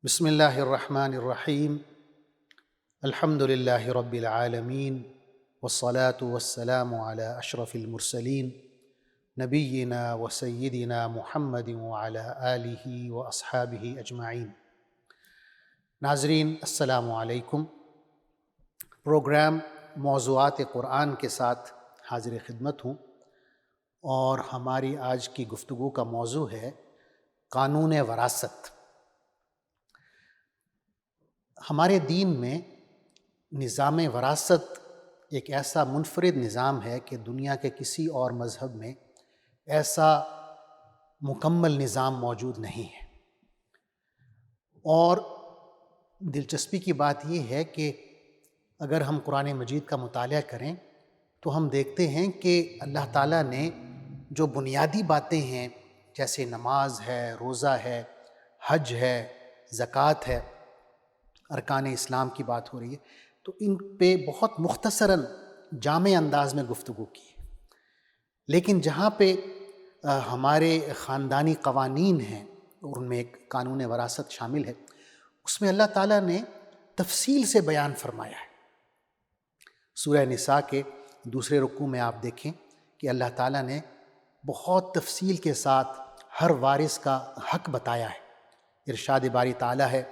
بسم اللہ الرحمن الرحیم الحمد للہ رب العالمین والصلاة والسلام علی اشرف المرسلین نبینا و سیدنا محمد وعلی آلہ و اصحابہ اجمعین۔ ناظرین السلام علیکم۔ پروگرام موضوعات قرآن کے ساتھ حاضر خدمت ہوں، اور ہماری آج کی گفتگو کا موضوع ہے قانون وراثت۔ ہمارے دین میں نظام وراثت ایک ایسا منفرد نظام ہے کہ دنیا کے کسی اور مذہب میں ایسا مکمل نظام موجود نہیں ہے۔ اور دلچسپی کی بات یہ ہے کہ اگر ہم قرآن مجید کا مطالعہ کریں تو ہم دیکھتے ہیں کہ اللہ تعالیٰ نے جو بنیادی باتیں ہیں، جیسے نماز ہے، روزہ ہے، حج ہے، زکوٰۃ ہے، ارکان اسلام کی بات ہو رہی ہے، تو ان پہ بہت مختصراً جامع انداز میں گفتگو کی ہے۔ لیکن جہاں پہ ہمارے خاندانی قوانین ہیں اور ان میں ایک قانون وراثت شامل ہے، اس میں اللہ تعالیٰ نے تفصیل سے بیان فرمایا ہے۔ سورہ نساء کے دوسرے رکوع میں آپ دیکھیں کہ اللہ تعالیٰ نے بہت تفصیل کے ساتھ ہر وارث کا حق بتایا ہے۔ ارشاد باری تعالیٰ ہے،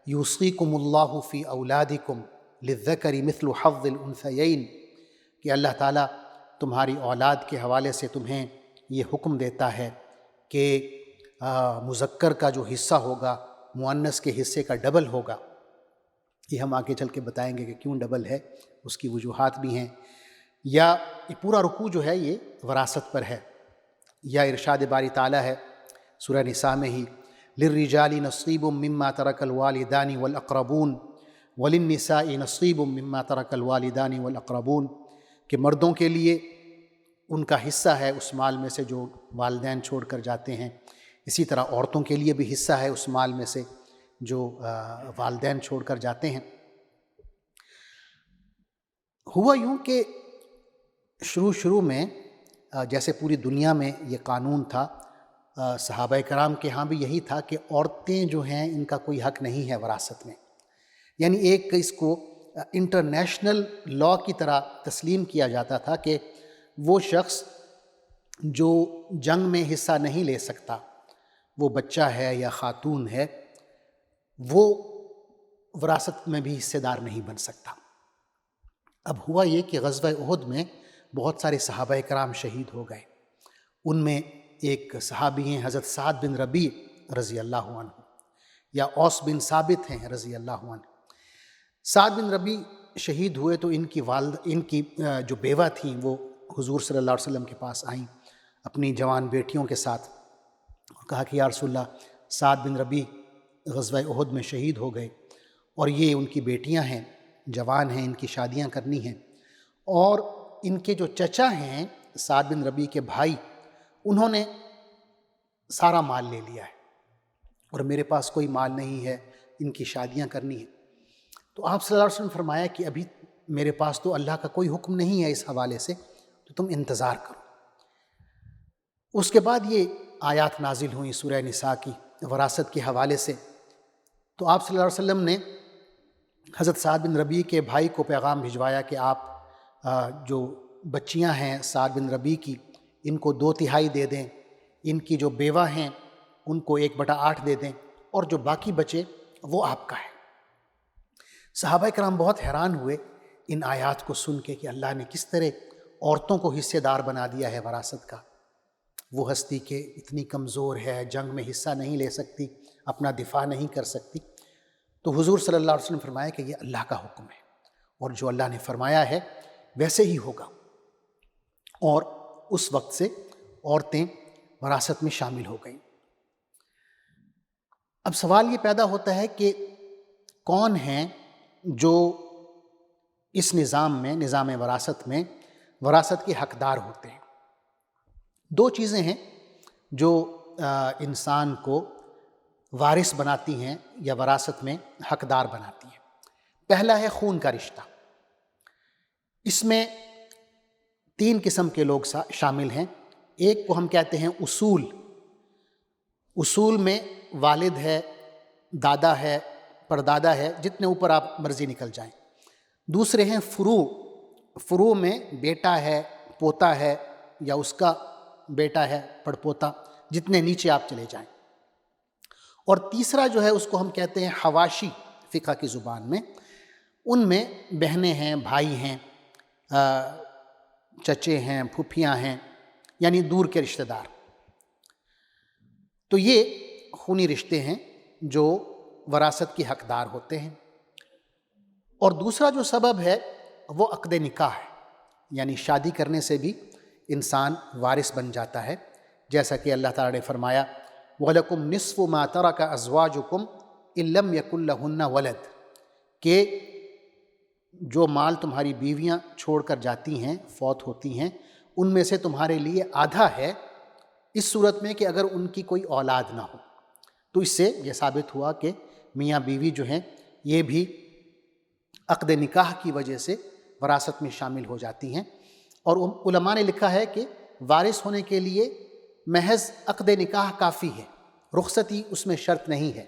یوصیکم اللہ فی اولادکم للذکر مثل حظ الانثیین، کہ اللہ تعالیٰ تمہاری اولاد کے حوالے سے تمہیں یہ حکم دیتا ہے کہ مذکر کا جو حصہ ہوگا مؤنث کے حصے کا ڈبل ہوگا۔ یہ ہم آگے چل کے بتائیں گے کہ کیوں ڈبل ہے، اس کی وجوہات بھی ہیں۔ یا یہ پورا رکوع جو ہے یہ وراثت پر ہے۔ یا ارشاد باری تعالیٰ ہے سورہ نساء میں ہی، للرجال نصیب مما ترک الوالدان والاقربون وللنساء نصیب مما ترک الوالدان والاقربون، کہ مردوں کے لیے ان کا حصہ ہے اس مال میں سے جو والدین چھوڑ کر جاتے ہیں، اسی طرح عورتوں کے لیے بھی حصہ ہے اس مال میں سے جو والدین چھوڑ کر جاتے ہیں۔ ہوا یوں کہ شروع میں جیسے پوری دنیا میں یہ قانون تھا، صحابہ کرام کے ہاں بھی یہی تھا کہ عورتیں جو ہیں ان کا کوئی حق نہیں ہے وراثت میں، یعنی ایک اس کو انٹرنیشنل لاء کی طرح تسلیم کیا جاتا تھا کہ وہ شخص جو جنگ میں حصہ نہیں لے سکتا، وہ بچہ ہے یا خاتون ہے، وہ وراثت میں بھی حصے دار نہیں بن سکتا۔ اب ہوا یہ کہ غزوہ احد میں بہت سارے صحابہ کرام شہید ہو گئے۔ ان میں ایک صحابی ہیں حضرت سعد بن ربیع رضی اللہ عنہ، یا اوس بن ثابت ہیں رضی اللہ عنہ۔ سعد بن ربیع شہید ہوئے تو ان کی جو بیوہ تھیں وہ حضور صلی اللہ علیہ وسلم کے پاس آئیں اپنی جوان بیٹیوں کے ساتھ، اور کہا کہ یا رسول اللہ، سعد بن ربیع غزوہ احد میں شہید ہو گئے، اور یہ ان کی بیٹیاں ہیں، جوان ہیں، ان کی شادیاں کرنی ہیں، اور ان کے جو چچا ہیں سعد بن ربیع کے بھائی، انہوں نے سارا مال لے لیا ہے اور میرے پاس کوئی مال نہیں ہے، ان کی شادیاں کرنی ہیں۔ تو آپ صلی اللہ علیہ وسلم نے فرمایا کہ ابھی میرے پاس تو اللہ کا کوئی حکم نہیں ہے اس حوالے سے، تو تم انتظار کرو۔ اس کے بعد یہ آیات نازل ہوئیں سورہ نساء کی وراثت کے حوالے سے۔ تو آپ صلی اللہ علیہ وسلم نے حضرت سعد بن ربیع کے بھائی کو پیغام بھجوایا کہ آپ جو بچیاں ہیں سعد بن ربیع کی، ان کو 2/3 دے دیں، ان کی جو بیوہ ہیں ان کو 1/8 دے دیں، اور جو باقی بچے وہ آپ کا ہے۔ صحابہ کرام بہت حیران ہوئے ان آیات کو سن کے کہ اللہ نے کس طرح عورتوں کو حصے دار بنا دیا ہے وراثت کا۔ وہ ہستی کہ اتنی کمزور ہے، جنگ میں حصہ نہیں لے سکتی، اپنا دفاع نہیں کر سکتی۔ تو حضور صلی اللہ علیہ وسلم نے فرمایا کہ یہ اللہ کا حکم ہے، اور جو اللہ نے فرمایا ہے ویسے ہی ہوگا، اور اس وقت سے عورتیں وراثت میں شامل ہو گئیں۔ اب سوال یہ پیدا ہوتا ہے کہ کون ہیں جو اس نظام میں، نظام وراثت میں وراثت کے حقدار ہوتے ہیں؟ 2 چیزیں ہیں جو انسان کو وارث بناتی ہیں یا وراثت میں حقدار بناتی ہیں۔ پہلا ہے خون کا رشتہ۔ اس میں 3 قسم کے لوگ شامل ہیں۔ ایک کو ہم کہتے ہیں اصول۔ اصول میں والد ہے، دادا ہے، پردادا ہے، جتنے اوپر آپ مرضی نکل جائیں۔ دوسرے ہیں فروع، فروع میں بیٹا ہے، پوتا ہے، یا اس کا بیٹا ہے، پڑپوتا، جتنے نیچے آپ چلے جائیں۔ اور تیسرا جو ہے اس کو ہم کہتے ہیں حواشی فقہ کی زبان میں، ان میں بہنیں ہیں، بھائی ہیں، چچے ہیں، پھوپھیاں ہیں، یعنی دور کے رشتہ دار۔ تو یہ خونی رشتے ہیں جو وراثت کی حقدار ہوتے ہیں۔ اور دوسرا جو سبب ہے وہ عقد نکاح ہے، یعنی شادی کرنے سے بھی انسان وارث بن جاتا ہے، جیسا کہ اللہ تعالیٰ نے فرمایا وَلَكُمْ نِصْفُ مَا تَرَكَ أَزْوَاجُكُمْ إِن لَّمْ يَكُن لَّهُنَّ وَلَدٌ، کہ جو مال تمہاری بیویاں چھوڑ کر جاتی ہیں، فوت ہوتی ہیں، ان میں سے تمہارے لیے آدھا ہے، اس صورت میں کہ اگر ان کی کوئی اولاد نہ ہو۔ تو اس سے یہ ثابت ہوا کہ میاں بیوی جو ہیں یہ بھی عقد نکاح کی وجہ سے وراثت میں شامل ہو جاتی ہیں۔ اور علماء نے لکھا ہے کہ وارث ہونے کے لیے محض عقد نکاح کافی ہے، رخصتی اس میں شرط نہیں ہے۔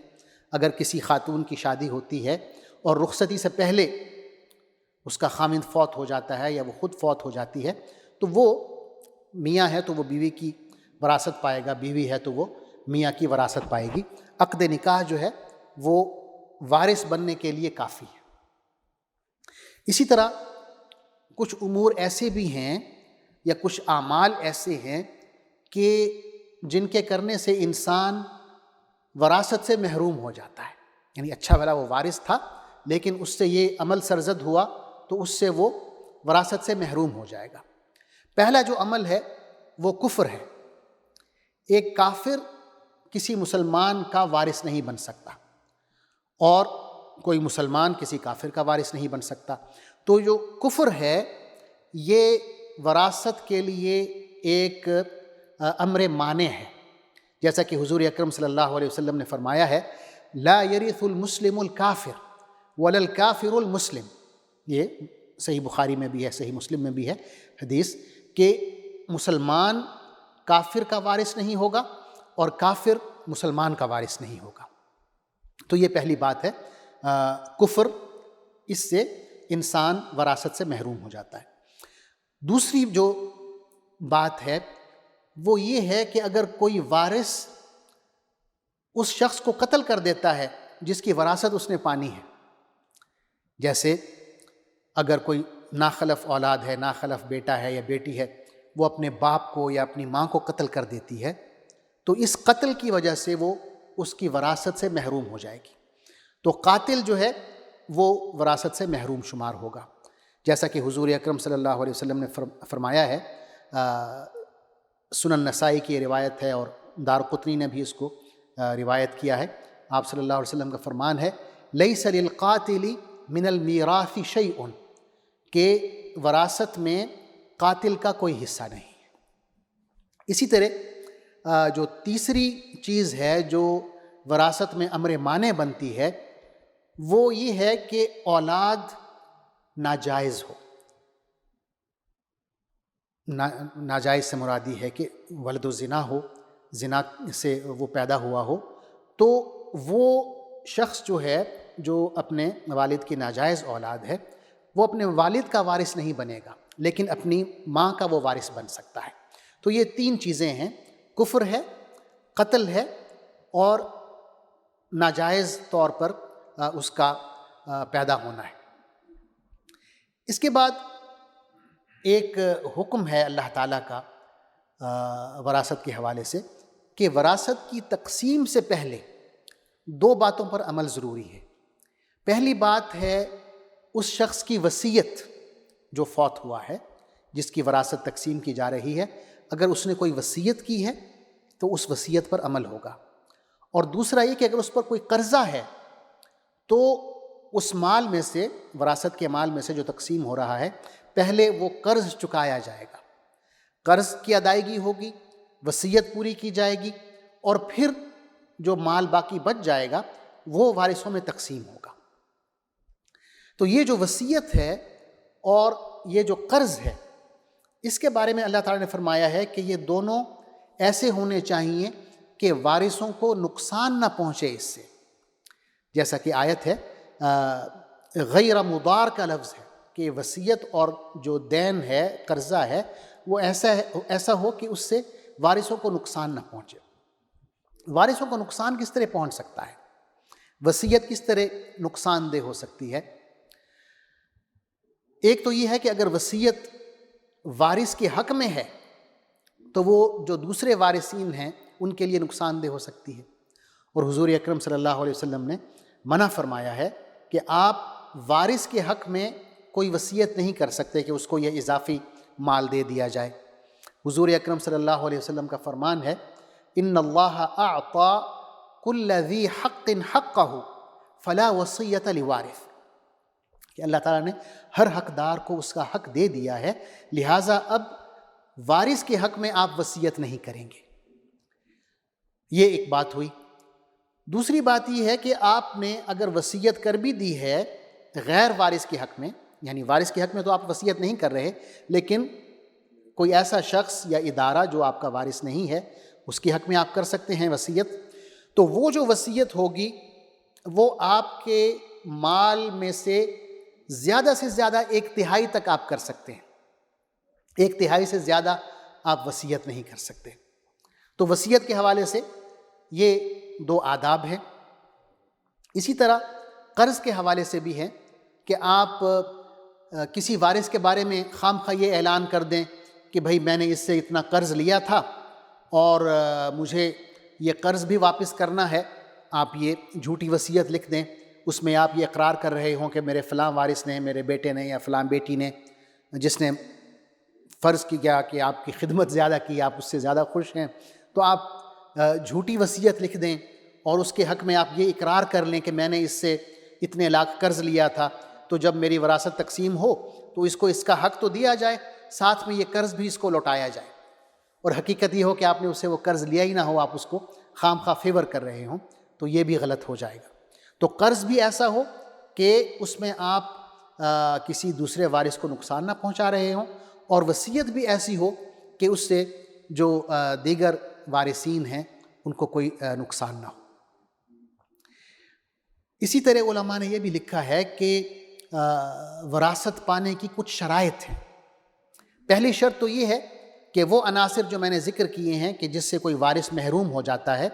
اگر کسی خاتون کی شادی ہوتی ہے اور رخصتی سے پہلے اس کا خامند فوت ہو جاتا ہے یا وہ خود فوت ہو جاتی ہے، تو وہ میاں ہے تو وہ بیوی کی وراثت پائے گا، بیوی ہے تو وہ میاں کی وراثت پائے گی۔ عقد نکاح جو ہے وہ وارث بننے کے لیے کافی ہے۔ اسی طرح کچھ امور ایسے بھی ہیں یا کچھ اعمال ایسے ہیں کہ جن کے کرنے سے انسان وراثت سے محروم ہو جاتا ہے، یعنی اچھا بھلا وہ وارث تھا لیکن اس سے یہ عمل سرزد ہوا تو اس سے وہ وراثت سے محروم ہو جائے گا۔ پہلا جو عمل ہے وہ کفر ہے۔ ایک کافر کسی مسلمان کا وارث نہیں بن سکتا، اور کوئی مسلمان کسی کافر کا وارث نہیں بن سکتا۔ تو جو کفر ہے یہ وراثت کے لیے ایک امر مانع ہے، جیسا کہ حضور اکرم صلی اللہ علیہ وسلم نے فرمایا ہے لا یرث المسلم الکافر ولا الکافر المسلم۔ یہ صحیح بخاری میں بھی ہے، صحیح مسلم میں بھی ہے حدیث کہ مسلمان کافر کا وارث نہیں ہوگا اور کافر مسلمان کا وارث نہیں ہوگا۔ تو یہ پہلی بات ہے، کفر، اس سے انسان وراثت سے محروم ہو جاتا ہے۔ دوسری جو بات ہے وہ یہ ہے کہ اگر کوئی وارث اس شخص کو قتل کر دیتا ہے جس کی وراثت اس نے پانی ہے، جیسے اگر کوئی ناخلف اولاد ہے، ناخلف بیٹا ہے یا بیٹی ہے، وہ اپنے باپ کو یا اپنی ماں کو قتل کر دیتی ہے، تو اس قتل کی وجہ سے وہ اس کی وراثت سے محروم ہو جائے گی۔ تو قاتل جو ہے وہ وراثت سے محروم شمار ہوگا، جیسا کہ حضور اکرم صلی اللہ علیہ وسلم نے فرمایا ہے۔ سنن نسائی کی روایت ہے اور دارقطنی نے بھی اس کو روایت کیا ہے۔ آپ صلی اللہ علیہ وسلم کا فرمان ہے لیس للقاتل من المیراث شیء، کہ وراثت میں قاتل کا کوئی حصہ نہیں ہے۔ اسی طرح جو تیسری چیز ہے جو وراثت میں امر مانع بنتی ہے وہ یہ ہے کہ اولاد ناجائز ہو۔ ناجائز سے مرادی ہے کہ ولد الزنا ہو، زنا سے وہ پیدا ہوا ہو، تو وہ شخص جو ہے جو اپنے والد کی ناجائز اولاد ہے وہ اپنے والد کا وارث نہیں بنے گا لیکن اپنی ماں کا وہ وارث بن سکتا ہے۔ تو یہ تین چیزیں ہیں، کفر ہے، قتل ہے، اور ناجائز طور پر اس کا پیدا ہونا ہے۔ اس کے بعد ایک حکم ہے اللہ تعالیٰ کا وراثت کے حوالے سے کہ وراثت کی تقسیم سے پہلے دو باتوں پر عمل ضروری ہے۔ پہلی بات ہے اس شخص کی وصیت جو فوت ہوا ہے، جس کی وراثت تقسیم کی جا رہی ہے، اگر اس نے کوئی وصیت کی ہے تو اس وصیت پر عمل ہوگا۔ اور دوسرا یہ کہ اگر اس پر کوئی قرضہ ہے تو اس مال میں سے، وراثت کے مال میں سے جو تقسیم ہو رہا ہے، پہلے وہ قرض چکایا جائے گا، قرض کی ادائیگی ہوگی، وصیت پوری کی جائے گی، اور پھر جو مال باقی بچ جائے گا وہ وارثوں میں تقسیم ہوگا۔ تو یہ جو وصیت ہے اور یہ جو قرض ہے، اس کے بارے میں اللہ تعالیٰ نے فرمایا ہے کہ یہ دونوں ایسے ہونے چاہیے کہ وارثوں کو نقصان نہ پہنچے اس سے، جیسا کہ آیت ہے غیر مضار کا لفظ ہے کہ وصیت اور جو دین ہے، قرضہ ہے، وہ ایسا ہو کہ اس سے وارثوں کو نقصان نہ پہنچے۔ وارثوں کو نقصان کس طرح پہنچ سکتا ہے؟ وصیت کس طرح نقصان دہ ہو سکتی ہے؟ ایک تو یہ ہے کہ اگر وصیت وارث کے حق میں ہے تو وہ جو دوسرے وارثین ہیں ان کے لیے نقصان دہ ہو سکتی ہے، اور حضور اکرم صلی اللہ علیہ وسلم نے منع فرمایا ہے کہ آپ وارث کے حق میں کوئی وصیت نہیں کر سکتے کہ اس کو یہ اضافی مال دے دیا جائے۔ حضور اکرم صلی اللہ علیہ وسلم کا فرمان ہے ان اللہ اعطى كل ذی حق حقہ فلا وصیۃ لوارث، کہ اللہ تعالیٰ نے ہر حقدار کو اس کا حق دے دیا ہے، لہٰذا اب وارث کے حق میں آپ وصیت نہیں کریں گے۔ یہ ایک بات ہوئی۔ دوسری بات یہ ہے کہ آپ نے اگر وصیت کر بھی دی ہے غیر وارث کے حق میں، یعنی وارث کے حق میں تو آپ وصیت نہیں کر رہے، لیکن کوئی ایسا شخص یا ادارہ جو آپ کا وارث نہیں ہے اس کے حق میں آپ کر سکتے ہیں وصیت، تو وہ جو وصیت ہوگی وہ آپ کے مال میں سے زیادہ 1/3 تک آپ کر سکتے ہیں، 1/3 سے زیادہ آپ وصیت نہیں کر سکتے۔ تو وصیت کے حوالے سے یہ 2 آداب ہیں۔ اسی طرح قرض کے حوالے سے بھی ہے کہ آپ کسی وارث کے بارے میں خام خواہ یہ اعلان کر دیں کہ بھائی میں نے اس سے اتنا قرض لیا تھا اور مجھے یہ قرض بھی واپس کرنا ہے، آپ یہ جھوٹی وصیت لکھ دیں، اس میں آپ یہ اقرار کر رہے ہوں کہ میرے فلاں وارث نے، میرے بیٹے نے یا فلاں بیٹی نے، جس نے فرض کیا کہ آپ کی خدمت زیادہ کی، آپ اس سے زیادہ خوش ہیں، تو آپ جھوٹی وصیت لکھ دیں اور اس کے حق میں آپ یہ اقرار کر لیں کہ میں نے اس سے اتنے لاکھ قرض لیا تھا، تو جب میری وراثت تقسیم ہو تو اس کو اس کا حق تو دیا جائے، ساتھ میں یہ قرض بھی اس کو لوٹایا جائے، اور حقیقت یہ ہو کہ آپ نے اس سے وہ قرض لیا ہی نہ ہو، آپ اس کو خام خواہ فیور کر رہے ہوں، تو یہ بھی غلط ہو جائے گا۔ تو قرض بھی ایسا ہو کہ اس میں آپ کسی دوسرے وارث کو نقصان نہ پہنچا رہے ہوں، اور وصیت بھی ایسی ہو کہ اس سے جو دیگر وارثین ہیں ان کو کوئی نقصان نہ ہو۔ اسی طرح علماء نے یہ بھی لکھا ہے کہ وراثت پانے کی کچھ شرائط ہیں۔ پہلی شرط تو یہ ہے کہ وہ عناصر جو میں نے ذکر کیے ہیں کہ جس سے کوئی وارث محروم ہو جاتا ہے،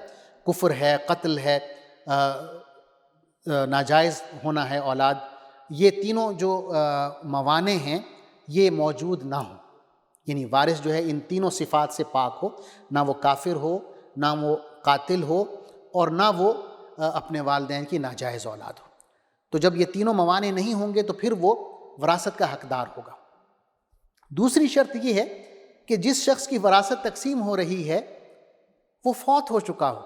کفر ہے، قتل ہے، ناجائز ہونا ہے اولاد، یہ تینوں جو موانع ہیں یہ موجود نہ ہوں، یعنی وارث جو ہے ان تینوں صفات سے پاک ہو، نہ وہ کافر ہو، نہ وہ قاتل ہو، اور نہ وہ اپنے والدین کی ناجائز اولاد ہو۔ تو جب یہ تینوں موانع نہیں ہوں گے تو پھر وہ وراثت کا حقدار ہوگا۔ دوسری شرط یہ ہے کہ جس شخص کی وراثت تقسیم ہو رہی ہے وہ فوت ہو چکا ہو۔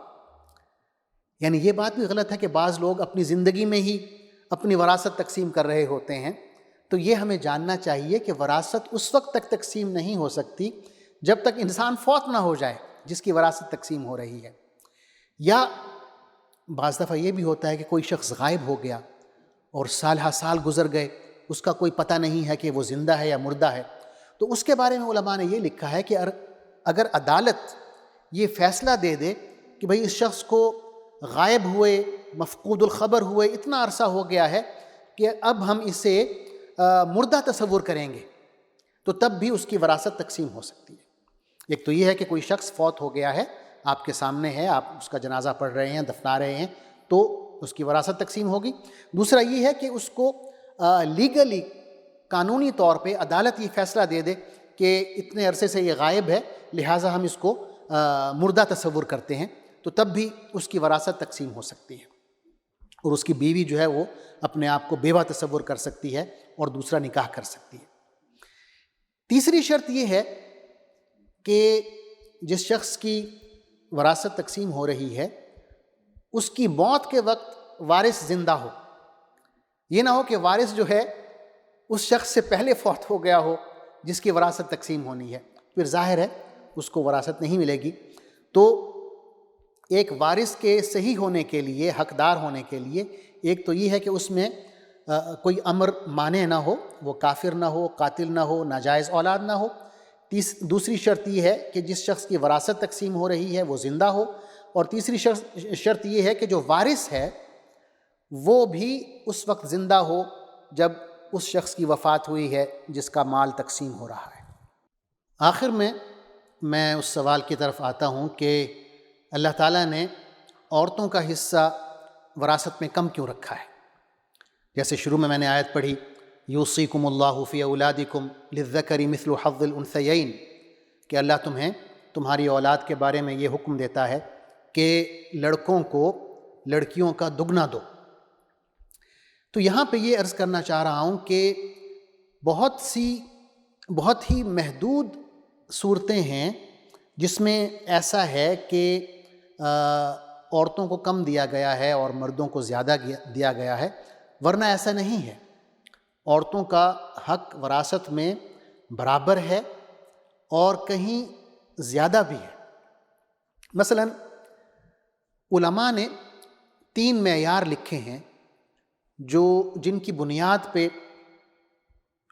یعنی یہ بات بھی غلط ہے کہ بعض لوگ اپنی زندگی میں ہی اپنی وراثت تقسیم کر رہے ہوتے ہیں، تو یہ ہمیں جاننا چاہیے کہ وراثت اس وقت تک تقسیم نہیں ہو سکتی جب تک انسان فوت نہ ہو جائے جس کی وراثت تقسیم ہو رہی ہے، یا بعض دفعہ یہ بھی ہوتا ہے کہ کوئی شخص غائب ہو گیا اور سال ہا سال گزر گئے، اس کا کوئی پتہ نہیں ہے کہ وہ زندہ ہے یا مردہ ہے، تو اس کے بارے میں علماء نے یہ لکھا ہے کہ اگر عدالت یہ فیصلہ دے دے کہ بھئی اس شخص کو غائب ہوئے، مفقود الخبر ہوئے اتنا عرصہ ہو گیا ہے کہ اب ہم اسے مردہ تصور کریں گے، تو تب بھی اس کی وراثت تقسیم ہو سکتی ہے۔ ایک تو یہ ہے کہ کوئی شخص فوت ہو گیا ہے، آپ کے سامنے ہے، آپ اس کا جنازہ پڑھ رہے ہیں، دفنا رہے ہیں، تو اس کی وراثت تقسیم ہوگی۔ دوسرا یہ ہے کہ اس کو لیگلی، قانونی طور پہ عدالت یہ فیصلہ دے دے کہ اتنے عرصے سے یہ غائب ہے، لہٰذا ہم اس کو مردہ تصور کرتے ہیں، تو تب بھی اس کی وراثت تقسیم ہو سکتی ہے، اور اس کی بیوی جو ہے وہ اپنے آپ کو بیوہ تصور کر سکتی ہے اور دوسرا نکاح کر سکتی ہے۔ تیسری شرط یہ ہے کہ جس شخص کی وراثت تقسیم ہو رہی ہے اس کی موت کے وقت وارث زندہ ہو۔ یہ نہ ہو کہ وارث جو ہے اس شخص سے پہلے فوت ہو گیا ہو جس کی وراثت تقسیم ہونی ہے، پھر ظاہر ہے اس کو وراثت نہیں ملے گی۔ تو ایک وارث کے صحیح ہونے کے لیے، حقدار ہونے کے لیے، ایک تو یہ ہے کہ اس میں کوئی امر مانع نہ ہو، وہ کافر نہ ہو، قاتل نہ ہو، ناجائز اولاد نہ ہو۔ دوسری شرط یہ ہے کہ جس شخص کی وراثت تقسیم ہو رہی ہے وہ زندہ ہو، اور تیسری شرط یہ ہے کہ جو وارث ہے وہ بھی اس وقت زندہ ہو جب اس شخص کی وفات ہوئی ہے جس کا مال تقسیم ہو رہا ہے۔ آخر میں اس سوال کی طرف آتا ہوں کہ اللہ تعالیٰ نے عورتوں کا حصہ وراثت میں کم کیوں رکھا ہے؟ جیسے شروع میں نے آیت پڑھی، یوصیکم اللہ فی اولادکم للذکر مثل حظ الانثیین، کہ اللہ تمہیں تمہاری اولاد کے بارے میں یہ حکم دیتا ہے کہ لڑکوں کو لڑکیوں کا دگنا دو۔ تو یہاں پہ یہ عرض کرنا چاہ رہا ہوں کہ بہت ہی محدود صورتیں ہیں جس میں ایسا ہے کہ عورتوں کو کم دیا گیا ہے اور مردوں کو زیادہ دیا گیا ہے، ورنہ ایسا نہیں ہے۔ عورتوں کا حق وراثت میں برابر ہے اور کہیں زیادہ بھی ہے۔ مثلا علماء نے 3 معیار لکھے ہیں جن کی بنیاد پہ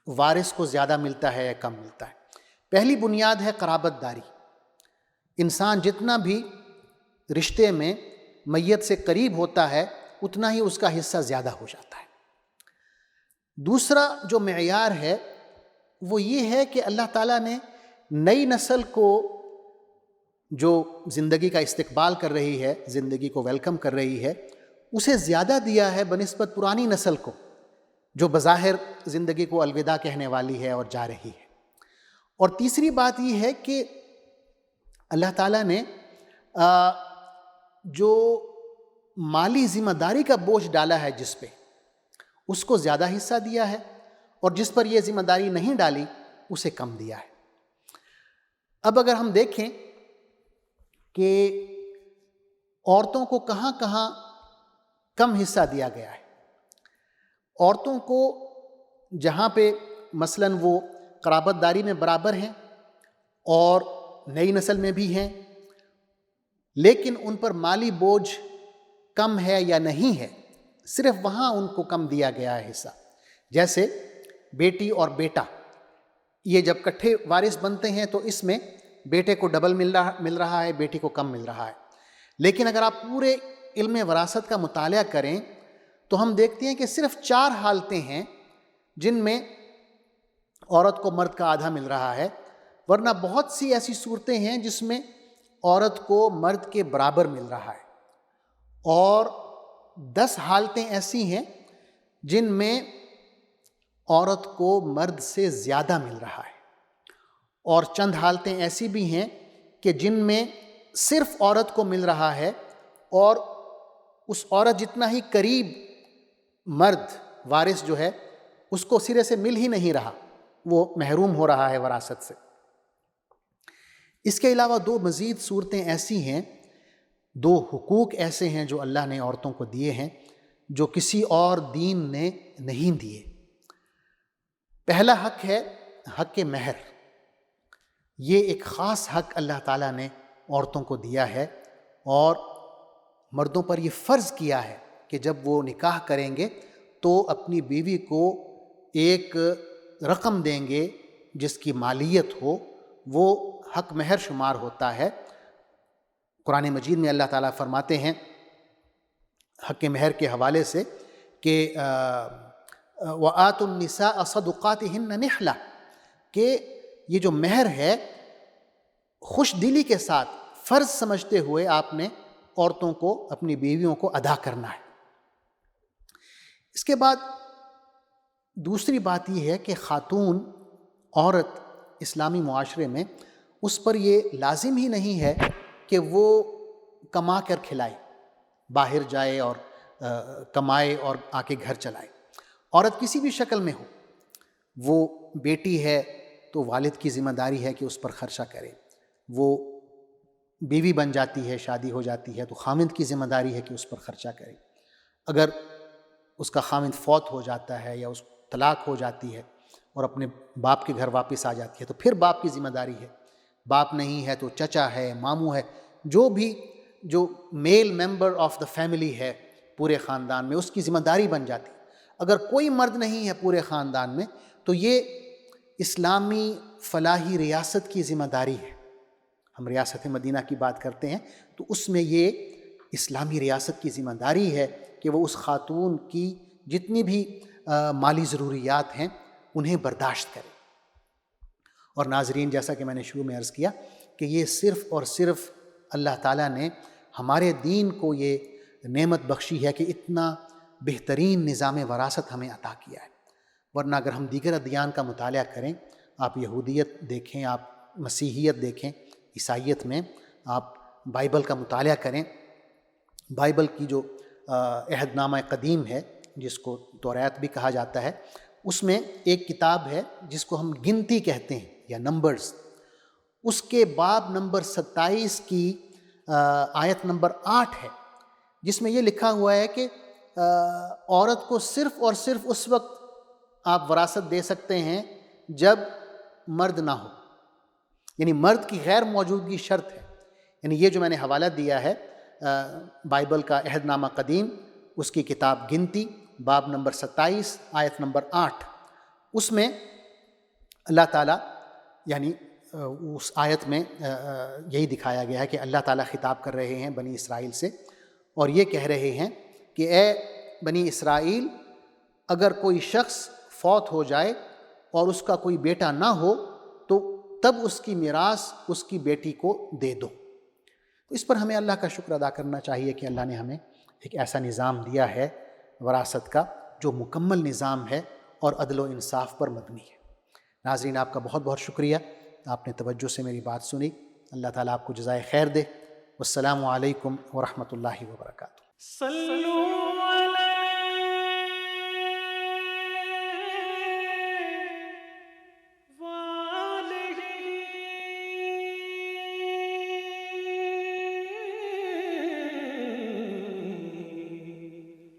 وارث کو زیادہ ملتا ہے یا کم ملتا ہے۔ پہلی بنیاد ہے قرابت داری۔ انسان جتنا بھی رشتے میں میت سے قریب ہوتا ہے اتنا ہی اس کا حصہ زیادہ ہو جاتا ہے۔ دوسرا جو معیار ہے وہ یہ ہے کہ اللہ تعالیٰ نے نئی نسل کو جو زندگی کا استقبال کر رہی ہے، زندگی کو ویلکم کر رہی ہے، اسے زیادہ دیا ہے بنسبت پرانی نسل کو جو بظاہر زندگی کو الوداع کہنے والی ہے اور جا رہی ہے۔ اور تیسری بات یہ ہے کہ اللہ تعالیٰ نے جو مالی ذمہ داری کا بوجھ ڈالا ہے جس پہ، اس کو زیادہ حصہ دیا ہے، اور جس پر یہ ذمہ داری نہیں ڈالی اسے کم دیا ہے۔ اب اگر ہم دیکھیں کہ عورتوں کو کہاں کہاں کم حصہ دیا گیا ہے، عورتوں کو جہاں پہ مثلاً وہ قرابت داری میں برابر ہیں اور نئی نسل میں بھی ہیں، لیکن ان پر مالی بوجھ کم ہے یا نہیں ہے، صرف وہاں ان کو کم دیا گیا ہے حصہ۔ جیسے بیٹی اور بیٹا، یہ جب کٹھے وارث بنتے ہیں تو اس میں بیٹے کو ڈبل مل رہا ہے، بیٹی کو کم مل رہا ہے۔ لیکن اگر آپ پورے علم وراثت کا مطالعہ کریں تو ہم دیکھتے ہیں کہ صرف 4 حالتیں ہیں جن میں عورت کو مرد کا آدھا مل رہا ہے، ورنہ بہت سی ایسی صورتیں ہیں جس میں عورت کو مرد کے برابر مل رہا ہے، اور 10 حالتیں ایسی ہیں جن میں عورت کو مرد سے زیادہ مل رہا ہے، اور چند حالتیں ایسی بھی ہیں کہ جن میں صرف عورت کو مل رہا ہے اور اس عورت جتنا ہی قریب مرد وارث جو ہے اس کو سرے سے مل ہی نہیں رہا، وہ محروم ہو رہا ہے وراثت سے۔ اس کے علاوہ 2 مزید صورتیں ایسی ہیں، 2 حقوق ایسے ہیں جو اللہ نے عورتوں کو دیے ہیں جو کسی اور دین نے نہیں دیے۔ پہلا حق ہے حق مہر۔ یہ ایک خاص حق اللہ تعالیٰ نے عورتوں کو دیا ہے، اور مردوں پر یہ فرض کیا ہے کہ جب وہ نکاح کریں گے تو اپنی بیوی کو ایک رقم دیں گے جس کی مالیت ہو، وہ حق مہر شمار ہوتا ہے۔ قرآن مجید میں اللہ تعالیٰ فرماتے ہیں حق مہر کے حوالے سے کہ وَآتُوا النِّسَاءَ صَدُقَاتِهِنَّ نِحْلَةً، کہ یہ جو مہر ہے خوش دلی کے ساتھ فرض سمجھتے ہوئے آپ نے عورتوں کو، اپنی بیویوں کو ادا کرنا ہے۔ اس کے بعد دوسری بات یہ ہے کہ خاتون، عورت اسلامی معاشرے میں اس پر یہ لازم ہی نہیں ہے کہ وہ کما کر کھلائے، باہر جائے اور کمائے اور آ کے گھر چلائے۔ عورت کسی بھی شکل میں ہو، وہ بیٹی ہے تو والد کی ذمہ داری ہے کہ اس پر خرچہ کرے، وہ بیوی بن جاتی ہے، شادی ہو جاتی ہے تو خامند کی ذمہ داری ہے کہ اس پر خرچہ کرے۔ اگر اس کا خامند فوت ہو جاتا ہے یا اس طلاق ہو جاتی ہے اور اپنے باپ کے گھر واپس آ جاتی ہے تو پھر باپ کی ذمہ داری ہے، باپ نہیں ہے تو چچا ہے، ماموں ہے، جو میل ممبر آف دا فیملی ہے پورے خاندان میں، اس کی ذمہ داری بن جاتی ہے۔ اگر کوئی مرد نہیں ہے پورے خاندان میں تو یہ اسلامی فلاحی ریاست کی ذمہ داری ہے۔ ہم ریاست مدینہ کی بات کرتے ہیں تو اس میں یہ اسلامی ریاست کی ذمہ داری ہے کہ وہ اس خاتون کی جتنی بھی مالی ضروریات ہیں انہیں برداشت کرے۔ اور ناظرین، جیسا کہ میں نے شروع میں عرض کیا کہ یہ صرف اور صرف اللہ تعالیٰ نے ہمارے دین کو یہ نعمت بخشی ہے کہ اتنا بہترین نظام وراثت ہمیں عطا کیا ہے، ورنہ اگر ہم دیگر ادیان کا مطالعہ کریں، آپ یہودیت دیکھیں، آپ مسیحیت دیکھیں، عیسائیت میں آپ بائبل کا مطالعہ کریں، بائبل کی جو عہد نامہ قدیم ہے جس کو توریت بھی کہا جاتا ہے، اس میں ایک کتاب ہے جس کو ہم گنتی کہتے ہیں یا نمبرز، اس کے باب نمبر 27 کی آیت نمبر 8 ہے، جس میں یہ لکھا ہوا ہے کہ عورت کو صرف اور صرف اس وقت آپ وراثت دے سکتے ہیں جب مرد نہ ہو، یعنی مرد کی غیر موجودگی شرط ہے۔ یعنی یہ جو میں نے حوالہ دیا ہے بائبل کا عہد نامہ قدیم، اس کی کتاب گنتی باب نمبر 27 آیت نمبر 8، اس میں اللہ تعالیٰ یعنی اس آیت میں یہی دکھایا گیا ہے کہ اللہ تعالیٰ خطاب کر رہے ہیں بنی اسرائیل سے، اور یہ کہہ رہے ہیں کہ اے بنی اسرائیل، اگر کوئی شخص فوت ہو جائے اور اس کا کوئی بیٹا نہ ہو تو تب اس کی میراث اس کی بیٹی کو دے دو۔ تو اس پر ہمیں اللہ کا شکر ادا کرنا چاہیے کہ اللہ نے ہمیں ایک ایسا نظام دیا ہے وراثت کا جو مکمل نظام ہے اور عدل و انصاف پر مبنی ہے۔ ناظرین، آپ کا بہت بہت شکریہ، آپ نے توجہ سے میری بات سنی۔ اللہ تعالیٰ آپ کو جزائے خیر دے۔ والسلام علیکم ورحمۃ اللہ وبرکاتہ۔